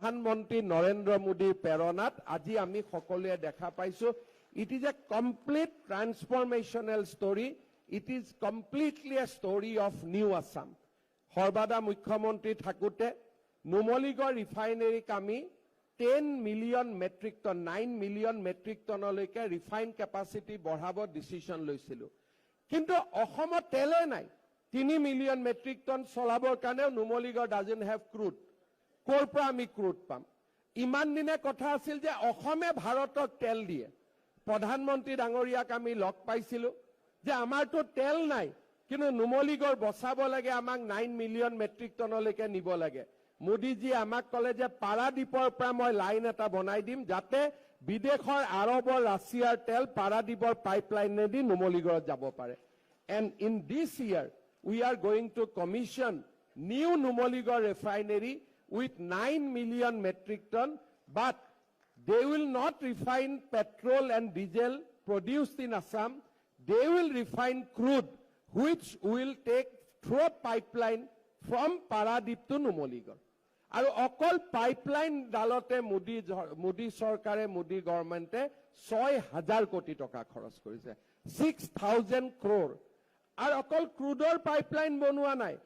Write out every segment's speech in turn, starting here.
প্ৰধানমন্ত্ৰী নৰেন্দ্ৰ মোদীৰ প্ৰেৰণাত আজি আমি সকলোৱে দেখা পাইছো it is a complete transformational story it is completely a story of new Assam সৰ্বাদা মুখ্যমন্ত্ৰী থাকোতে নুমলীগড় ৰিফাইনাৰীক আমি 10 million metric ton 9 million metric টনলৈকে ৰিফাইন কেপাসিটি বঢ়াব ডিসিশন লৈছিলো কিন্তু অসমত তেলে নাই 3 মিলিয়ন মেট্ৰিক টন চলাবৰ কাৰণে নুমলীগড় doesn't have crude কোৰ পৰা আমি ক্ৰুড পাম ইমান দিনে কথা আছিল যে অসমে ভাৰতক তেল দিয়ে প্ৰধানমন্ত্ৰী ডাঙৰীয়াক আমি লগ পাইছিলো যে আমাৰটো তেল নাই কিন্তু নুমলীগড় বচাব লাগে আমাক 9 মিলিয়ন মেট্ৰিক টনলৈকে নিব লাগে মোদীজি আমাক কলে যে পাৰাদীপৰ পৰা মই লাইন এটা বনাই দিম যাতে বিদেশৰ আৰবৰ ৰাছিয়াৰ তেল পাৰাদীপৰ পাইপলাইনেদি নুমলীগড়ত যাব পাৰে and in this year we are going to commission new Numaligarh refinery with 9 million metric ton, but they will not refine petrol and diesel produced in Assam. They will refine crude, which will take through a pipeline from Paradip to Numaligarh. আৰু অকল pipeline ডালতে Modi চৰকাৰে মোদী গভৰ্ণমেণ্টে 6,000 কোটি টকা খৰচ কৰিছে 6,000 crore আৰু অকল ক্ৰুডৰ pipeline বনোৱা নাই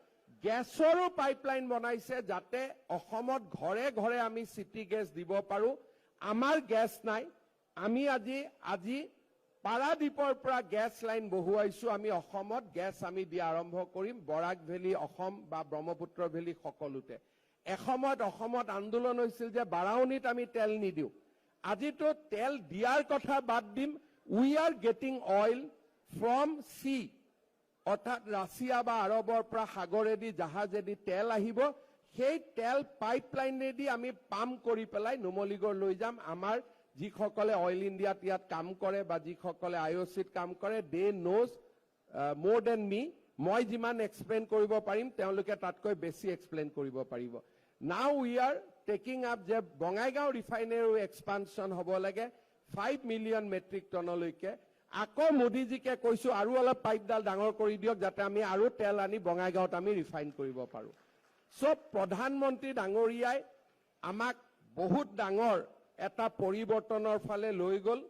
গেছৰো পাইপলাইন বনাইছে যাতে অসমত ঘৰে ঘৰে আমি সিটি গেছ দিব পাৰো আমাৰ গেছ নাই আমি আজি পাৰাদীপৰ পৰা গেছ লাইন বহুৱাইছো আমি অসমত গেছ আমি দিয়া আৰম্ভ কৰিম বৰাক ভেলী অসম বা ব্ৰহ্মপুত্ৰ ভেলী সকলোতে এসময়ত অসমত আন্দোলন হৈছিল যে বাৰাউনীত আমি তেল নিদিও আজিতো তেল দিয়াৰ কথা বাদ দিম we are getting oil from sea অৰ্থাৎ ৰাছিয়া বা আৰবৰ পৰা সাগৰেদি জাহাজেদি তেল আহিব সেই তেল পাইপলাইনেদি আমি পাম্প কৰি পেলাই নুমলীগড় লৈ যাম আমাৰ যিসকলে অইল ইণ্ডিয়াত ইয়াত কাম কৰে বা যিসকলে আইঅচিত কাম কৰে দে নোজ মোৰ দেন মি মই যিমান এক্সপ্লেইন কৰিব পাৰিম তেওঁলোকে তাতকৈ বেছি এক্সপ্লেইন কৰিব পাৰিব now we are taking up যে বঙাইগাঁও ৰিফাইনেৰী এক্সপানশ্যন হ'ব লাগে 5 মিলিয়ন মেট্ৰিক টনলৈকে আকৌ মোদীজিকে কৈছো আৰু অলপ পাইপডাল ডাঙৰ কৰি দিয়ক যাতে আমি আৰু তেল আনি বঙাইগাঁৱত আমি ৰিফাইন কৰিব পাৰো সব প্ৰধানমন্ত্ৰী ডাঙৰীয়াই আমাক বহুত ডাঙৰ এটা পৰিৱৰ্তনৰ ফালে লৈ গল